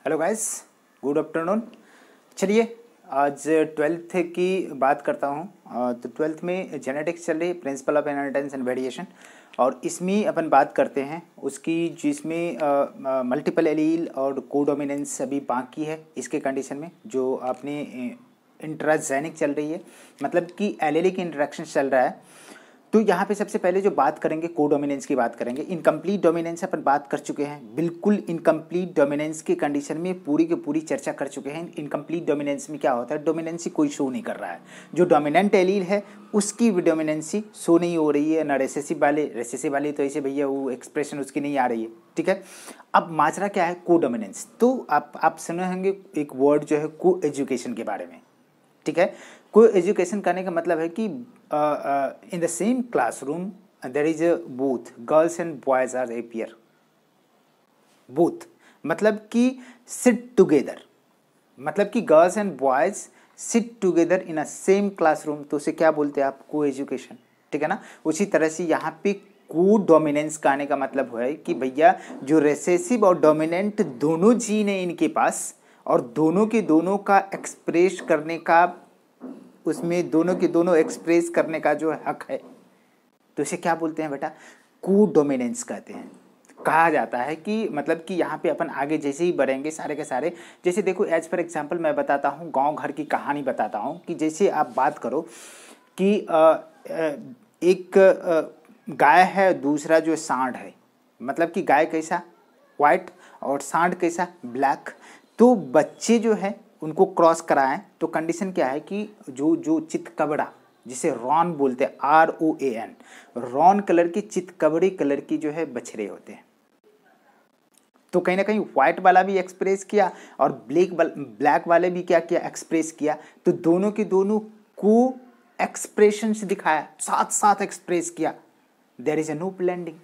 Hello guys, good afternoon. चलिए आज twelfth की बात करता हूँ। तो ट्वेल्थ में जेनेटिक्स चल रही है, principle of inheritance and variation, और इसमें अपन बात करते हैं उसकी जिसमें मल्टीपल एलील और कोडोमिनेंस अभी बाकी है। इसके कंडीशन में जो आपने इंट्राजेनिक चल रही है, मतलब कि एलीलिक इंटरेक्शन चल रहा है। तो यहाँ पे सबसे पहले जो बात करेंगे कोडोमिनेंस की बात करेंगे। इनकम्प्लीट डोमिनेंस अपन बात कर चुके हैं, बिल्कुल इनकम्प्लीट डोमिनेंस के कंडीशन में पूरी की पूरी चर्चा कर चुके हैं। इनकम्प्लीट डोमिनेंस में क्या होता है, डोमिनेंसी कोई शो नहीं कर रहा है। जो डोमिनेंट एलील है उसकी भी डोमिनेंसी शो नहीं हो रही है, ना रेसेसिव वाले तो ऐसे भैया वो एक्सप्रेशन उसकी नहीं आ रही है। ठीक है, अब माजरा क्या है, कोडोमिनेंस। तो आप सुने होंगे एक वर्ड जो है को एजुकेशन के बारे में। ठीक है, को एजुकेशन करने का मतलब है कि in the same classroom there is a both girls and boys are appear. Both मतलब कि सिट टुगेदर, मतलब कि girls and boys sit together in a same classroom, तो उसे क्या बोलते हैं आप, को एजुकेशन। ठीक है ना। उसी तरह से यहाँ पे को डोमिनेंस का आने का मतलब है कि भैया जो रेसेसिव और डोमिनेंट दोनों जीन है इनके पास, और दोनों के दोनों का एक्सप्रेस करने का, उसमें दोनों के दोनों एक्सप्रेस करने का जो हक है, तो इसे क्या बोलते हैं बेटा, को डोमिनेंस कहते हैं। कहा जाता है कि मतलब कि यहाँ पे अपन आगे जैसे ही बढ़ेंगे सारे के सारे, जैसे देखो एज फॉर एग्जांपल मैं बताता हूँ, गांव घर की कहानी बताता हूँ कि जैसे आप बात करो कि एक गाय है, दूसरा जो सांड है, मतलब कि गाय कैसा वाइट और सांड कैसा ब्लैक। तो बच्चे जो है उनको क्रॉस कराएं तो कंडीशन क्या है कि जो जो चितकबरा, जिसे रॉन बोलते हैं, ROAN, रॉन कलर की चितकबरे कलर की जो है बछड़े होते हैं। तो कहीं ना कहीं व्हाइट वाला भी एक्सप्रेस किया और ब्लैक वाले भी क्या किया, एक्सप्रेस किया। तो दोनों के दोनों को एक्सप्रेशन दिखाया, साथ साथ एक्सप्रेस किया। There is a no blending,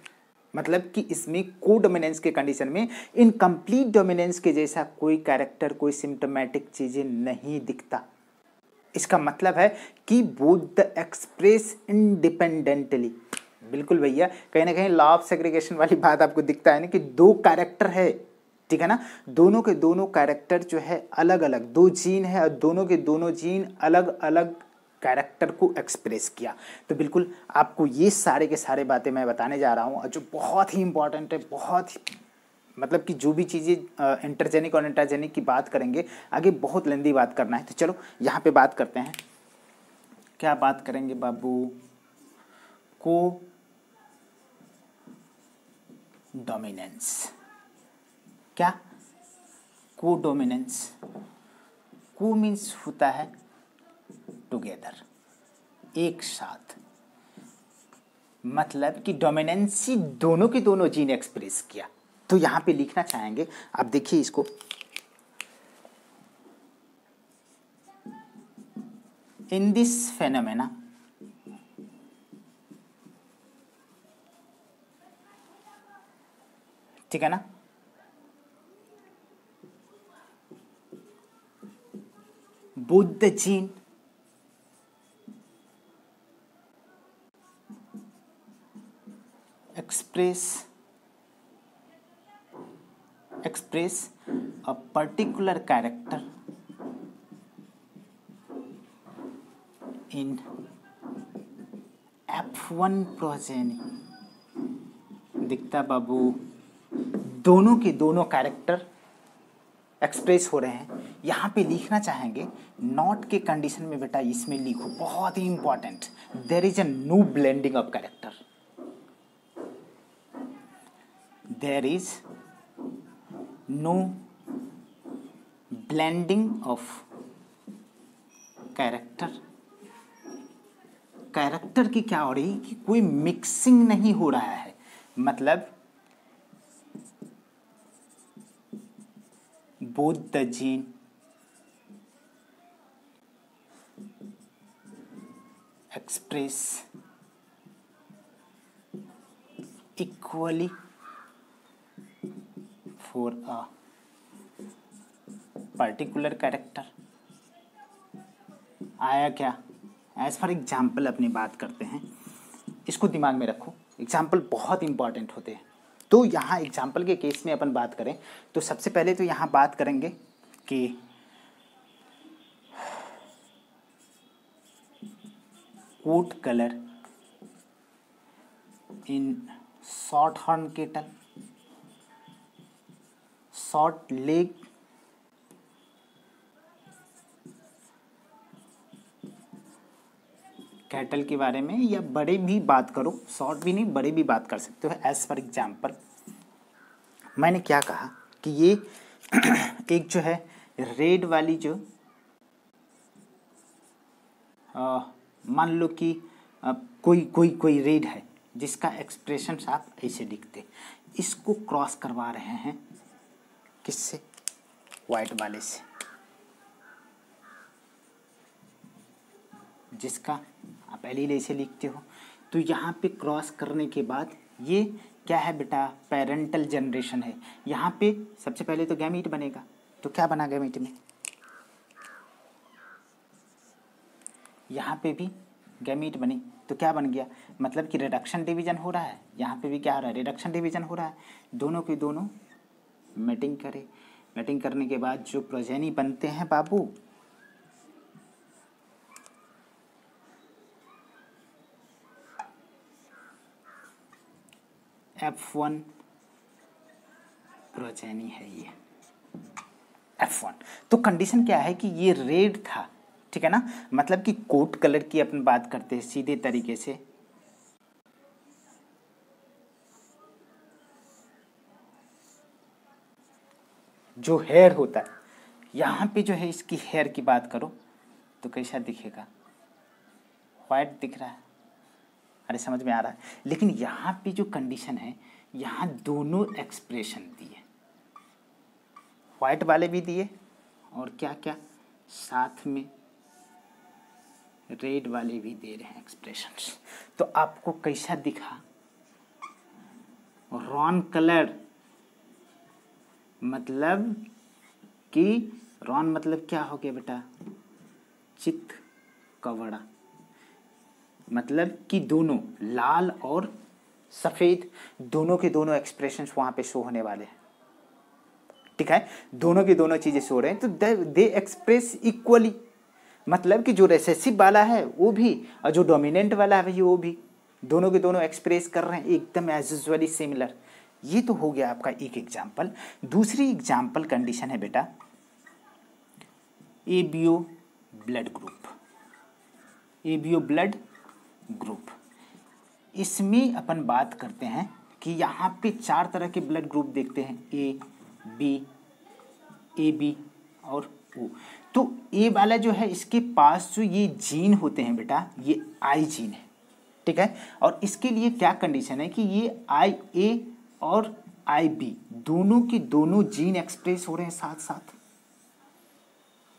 मतलब कि इसमें को डोमिनेंस के कंडीशन में इनकम्प्लीट डोमिनेंस के जैसा कोई कैरेक्टर, कोई सिम्टोमेटिक चीजें नहीं दिखता। इसका मतलब है कि बोथ द एक्सप्रेस इंडिपेंडेंटली। बिल्कुल भैया, कहीं ना कहीं लॉ ऑफ सेग्रीगेशन वाली बात आपको दिखता है ना कि दो कैरेक्टर है, ठीक है ना, दोनों के दोनों कैरेक्टर जो है अलग अलग, दो जीन है और दोनों के दोनों जीन अलग अलग कैरेक्टर को एक्सप्रेस किया। तो बिल्कुल आपको ये सारे के सारे बातें मैं बताने जा रहा हूँ, और जो बहुत ही इंपॉर्टेंट है, बहुत ही मतलब कि जो भी चीज़ें इंटरजेनिक और इंट्राजेनिक की बात करेंगे आगे, बहुत लंबी बात करना है। तो चलो यहाँ पे बात करते हैं। क्या बात करेंगे बाबू, को डोमिनेंस। क्या, को डोमिनेंस। को मीन्स होता है टुगेदर, एक साथ, मतलब कि डोमिनेंसी दोनों के दोनों जीन एक्सप्रेस किया। तो यहां पे लिखना चाहेंगे, आप देखिए इसको, इन दिस फेनोमेना ठीक है ना, both the gene express a particular character in F1 progeny। दिखता बाबू, दोनों के दोनों कैरेक्टर एक्सप्रेस हो रहे हैं। यहाँ पे लिखना चाहेंगे नॉट के कंडीशन में बेटा, इसमें लिखो, बहुत ही important, there is a no blending of character, there is no blending of character. Character की क्या हो रही है कि कोई मिक्सिंग नहीं हो रहा है, मतलब both the gene express equally for a particular character। आया क्या, एज फॉर एग्जाम्पल अपनी बात करते हैं, इसको दिमाग में रखो, एग्जाम्पल बहुत इंपॉर्टेंट होते हैं। तो यहाँ एग्जाम्पल के केस में अपन बात करें तो सबसे पहले तो यहाँ बात करेंगे कि coat colour in short horn cattle, short leg cattle के बारे में, या बड़े भी बात करो, शॉर्ट भी नहीं बड़े भी बात कर सकते हो। एज फॉर एग्जाम्पल मैंने क्या कहा कि ये एक जो है रेड वाली जो मान लो कि कोई रेड है जिसका एक्सप्रेशन आप ऐसे लिखते, इसको क्रॉस करवा रहे हैं किससे, वाइट वाले से, जिसका आप एलील ऐसे लिखते हो। तो यहाँ पे क्रॉस करने के बाद ये क्या है बेटा, पेरेंटल जनरेशन है। यहाँ पे सबसे पहले तो गैमीट बनेगा, तो क्या बना गैमीट में, यहाँ पे भी गैमीट बनी, तो क्या बन गया, मतलब कि रिडक्शन डिवीजन हो रहा है। यहाँ पे भी क्या हो रहा है, रिडक्शन डिवीजन हो रहा है। दोनों के दोनों मैटिंग करे, मैटिंग करने के बाद जो प्रोजेनी बनते हैं बाबू, F1 प्रोजेनी है ये F1। तो कंडीशन क्या है कि ये रेड था, ठीक है ना, मतलब कि कोट कलर की अपन बात करते हैं सीधे तरीके से, जो हेयर होता है, यहाँ पे जो है इसकी हेयर की बात करो तो कैसा दिखेगा, वाइट दिख रहा है, अरे समझ में आ रहा है। लेकिन यहाँ पे जो कंडीशन है, यहाँ दोनों एक्सप्रेशन दिए, वाइट वाले भी दिए और क्या क्या साथ में रेड वाले भी दे रहे हैं एक्सप्रेशंस। तो आपको कैसा दिखा, रॉन कलर, मतलब कि रॉन मतलब क्या हो गया बेटा, चित कवड़ा, मतलब कि दोनों लाल और सफ़ेद दोनों के दोनों एक्सप्रेशंस वहाँ पे शो होने वाले हैं, ठीक है, दोनों की दोनों चीज़ें शो रहे हैं। तो दे एक्सप्रेस इक्वली, मतलब कि जो रिसेसिव वाला है वो भी और जो डोमिनेंट वाला है भाई वो भी, दोनों के दोनों एक्सप्रेस कर रहे हैं एकदम एज यूजुअली सिमिलर। ये तो हो गया आपका एक एग्जाम्पल। दूसरी एग्जाम्पल कंडीशन है बेटा ABO blood group, ABO blood group. इसमें अपन बात करते हैं कि यहाँ पे 4 तरह के ब्लड ग्रुप देखते हैं, ए बी और ओ। तो ए वाला जो है इसके पास जो ये जीन होते हैं बेटा, ये आई जीन है, ठीक है, और इसके लिए क्या कंडीशन है कि ये आई ए और आई बी दोनों के दोनों जीन एक्सप्रेस हो रहे हैं साथ साथ,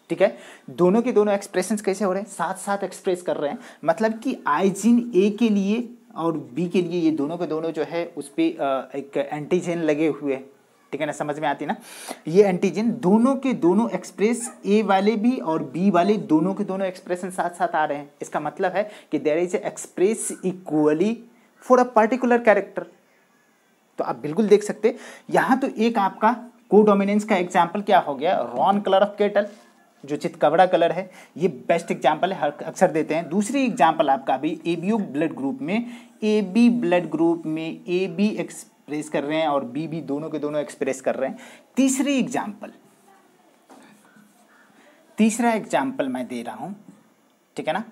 ठीक है, दोनों के दोनों एक्सप्रेशंस कैसे हो रहे हैं, साथ साथ एक्सप्रेस कर रहे हैं। मतलब कि आई जीन ए के लिए और बी के लिए ये दोनों के दोनों जो है उस पर एक एंटीजन लगे हुए हैं, ठीक है ना, समझ में आती ना। ये एंटीजन दोनों के दोनों एक्सप्रेस, ए वाले भी और बी वाले दोनों के दोनों एक्सप्रेशन साथ साथ आ रहे हैं। इसका मतलब है कि there is express equally for a particular character. तो आप बिल्कुल देख सकते यहाँ तो एक आपका कोडोमिनेंस का एग्जाम्पल क्या हो गया, रॉन कलर ऑफ केटल, जो चितकवड़ा कलर है, ये बेस्ट एग्जाम्पल है, अक्सर देते हैं। दूसरी एग्जाम्पल आपका भी एबीओ ब्लड ग्रुप में, ए बी ब्लड ग्रुप में ए बी एक्सप्रेस कर रहे हैं और बी भी दोनों के दोनों एक्सप्रेस कर रहे हैं। तीसरी एग्जाम्पल, तीसरा एग्जाम्पल मैं दे रहा हूं, ठीक है ना,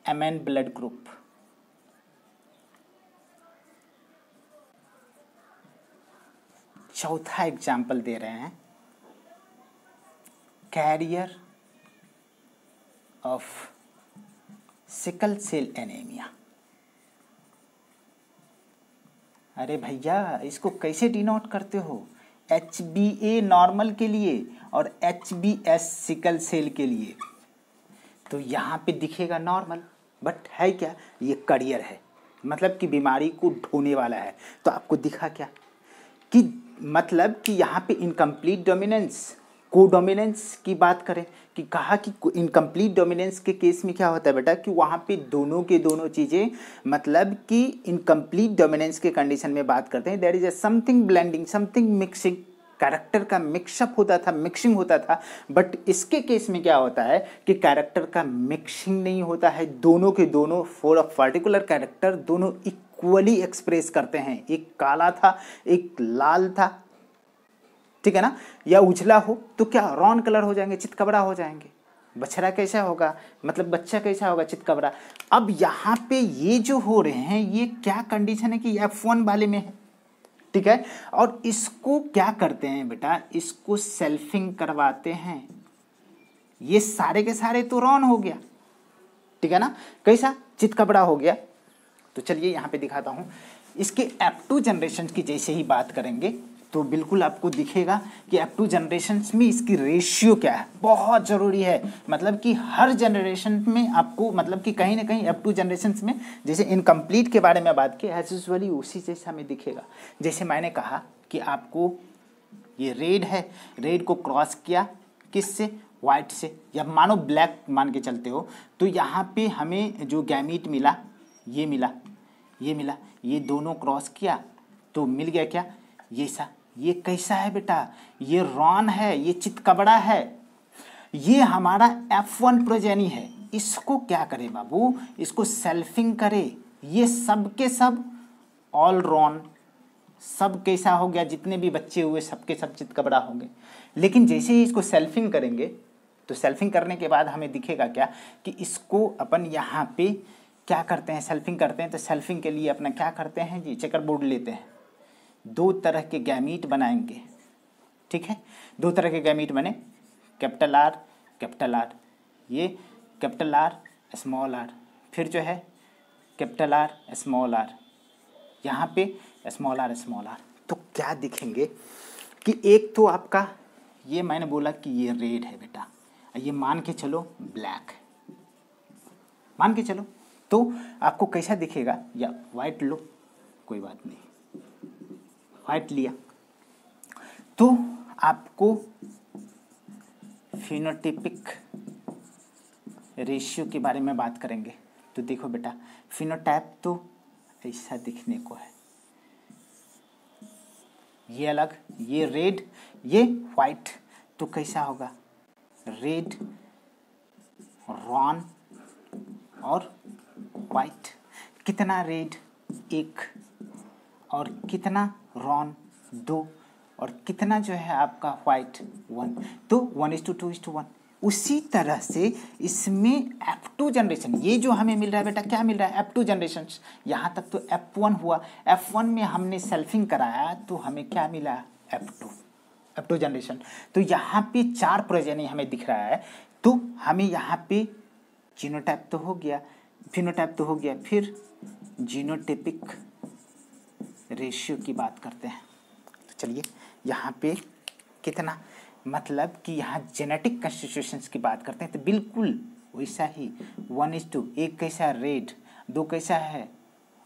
एमएन ब्लड ग्रुप। चौथा एग्जाम्पल दे रहे हैं carrier of sickle cell anaemia. अरे भैया इसको कैसे डिनोट करते हो, HbA नॉर्मल के लिए और HbS सिकल सेल के लिए। तो यहाँ पे दिखेगा नॉर्मल, बट है क्या, ये कैरियर है, मतलब कि बीमारी को ढोने वाला है। तो आपको दिखा क्या कि मतलब कि यहाँ पे इनकम्प्लीट डोमिनेंस कोडोमिनेंस की बात करें कि कहा कि इनकम्प्लीट डोमिनेंस के केस में क्या होता है बेटा कि वहाँ पे दोनों के दोनों चीज़ें मतलब कि इनकम्प्लीट डोमिनेंस के कंडीशन में बात करते हैं there is a something blending something mixing, character का मिक्सअप होता था, मिक्सिंग होता था। बट इसके केस में क्या होता है कि कैरेक्टर का मिक्सिंग नहीं होता है, दोनों के दोनों फॉर अ पर्टिकुलर कैरेक्टर दोनों इक्वली एक्सप्रेस करते हैं। एक काला था एक लाल था, ठीक है ना, या उजला हो तो क्या रॉन कलर हो जाएंगे, चितकबरा हो जाएंगे। बछड़ा कैसा होगा मतलब बच्चा कैसा होगा, चितकबरा। अब यहाँ पे ये जो हो रहे हैं ये क्या कंडीशन है कि F1 वाले में है, ठीक है। और इसको क्या करते हैं बेटा, इसको सेल्फिंग करवाते हैं। ये सारे के सारे तो रॉन हो गया, ठीक है ना, कैसा चितकबरा हो गया। तो चलिए यहाँ पे दिखाता हूँ। इसके F2 जनरेशन की जैसे ही बात करेंगे तो बिल्कुल आपको दिखेगा कि F2 जनरेशन्स में इसकी रेशियो क्या है, बहुत ज़रूरी है। मतलब कि हर जनरेशन में आपको मतलब कि कहीं ना कहीं F2 जनरेशन्स में जैसे इनकम्प्लीट के बारे में बात की एज यूजुअली उसी जैसा हमें दिखेगा। जैसे मैंने कहा कि आपको ये रेड है, रेड को क्रॉस किया किससे, वाइट से, या मानो ब्लैक मान के चलते हो तो यहाँ पे हमें जो गैमीट मिला ये मिला, ये मिला, ये दोनों क्रॉस किया तो मिल गया क्या, ये सा। ये कैसा है बेटा, ये रॉन है, ये चितकबरा है, ये हमारा F1 प्रोजेनी है। इसको क्या करे बाबू, इसको सेल्फिंग करे। ये सब के सब ऑल रॉन, सब कैसा हो गया, जितने भी बच्चे हुए सबके सब चितकबरा होंगे। लेकिन जैसे ही इसको सेल्फिंग करेंगे तो सेल्फिंग करने के बाद हमें दिखेगा क्या कि इसको अपन यहाँ पे क्या करते हैं, सेल्फिंग करते हैं। तो सेल्फिंग के लिए अपना क्या करते हैं जी, चेकर बोर्ड लेते हैं, दो तरह के गैमीट बनाएंगे, ठीक है। दो तरह के गैमीट बने, कैपिटल आर, ये कैपिटल आर स्मॉल आर, फिर जो है कैपिटल आर स्मॉल आर, यहाँ पे स्मॉल आर। तो क्या दिखेंगे कि एक तो आपका ये मैंने बोला कि ये रेड है बेटा, ये मान के चलो ब्लैक है, मान के चलो, तो आपको कैसा दिखेगा, या वाइट लो कोई बात नहीं, वाइट लिया तो आपको फिनोटाइपिक रेशियो के बारे में बात करेंगे। तो देखो बेटा फिनोटाइप तो ऐसा दिखने को है, ये अलग, ये रेड, ये वाइट, तो कैसा होगा, रेड, रॉन और वाइट। कितना रेड, एक, और कितना रॉन, दो, और कितना जो है आपका वाइट, 1। तो 1:2:1। उसी तरह से इसमें F2 जनरेशन, ये जो हमें मिल रहा है बेटा क्या मिल रहा है, F2 जनरेशन। यहाँ तक तो F1 हुआ, F1 में हमने सेल्फिंग कराया तो हमें क्या मिला, F2 जनरेशन। तो यहाँ पे 4 प्रोजेनी हमें दिख रहा है। तो हमें यहाँ पे जीनोटाइप तो हो गया, फिनोटाइप तो हो गया, फिर जीनोटाइपिक रेशियो की बात करते हैं। तो चलिए यहाँ पे कितना मतलब कि यहाँ जेनेटिक कंस्टिट्यूशंस की बात करते हैं तो बिल्कुल वैसा ही 1:2। एक कैसा रेड, दो कैसा है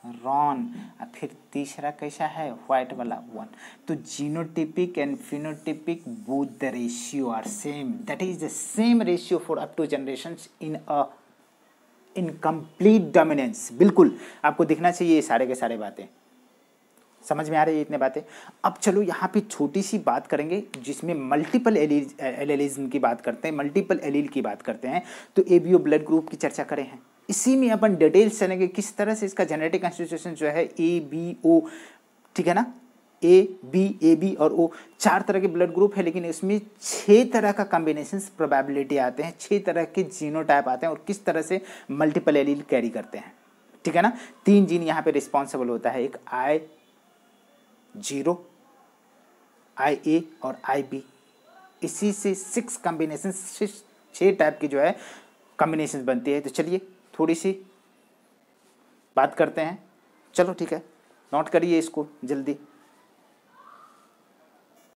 रॉन, और फिर तीसरा कैसा है वाइट वाला 1। तो genotypic and phenotypic both the ratio are same, that is the same ratio for up to generations in complete dominance. बिल्कुल आपको दिखना चाहिए ये सारे के सारे बातें, समझ में आ रही है इतने बातें। अब चलो यहाँ पे छोटी सी बात करेंगे जिसमें मल्टीपल एलीलिज्म की बात करते हैं, मल्टीपल एलील की बात करते हैं। तो एबीओ ब्लड ग्रुप की चर्चा करें हैं, इसी में अपन डिटेल्स चलेंगे किस तरह से इसका जेनेटिक कंस्टिट्यूशन जो है ABO, ठीक है ना, AB और O 4 तरह के ब्लड ग्रुप है, लेकिन इसमें 6 तरह का कॉम्बिनेशन प्रोबेबिलिटी आते हैं, 6 तरह के जीनोटाइप आते हैं और किस तरह से मल्टीपल एलील कैरी करते हैं, ठीक है ना। 3 जीन यहाँ पे रिस्पॉन्सिबल होता है, एक I0, IA और IB। इसी से 6 कॉम्बिनेशन, 6 टाइप की जो है कॉम्बिनेशन बनती है। तो चलिए थोड़ी सी बात करते हैं, चलो ठीक है, नोट करिए इसको जल्दी।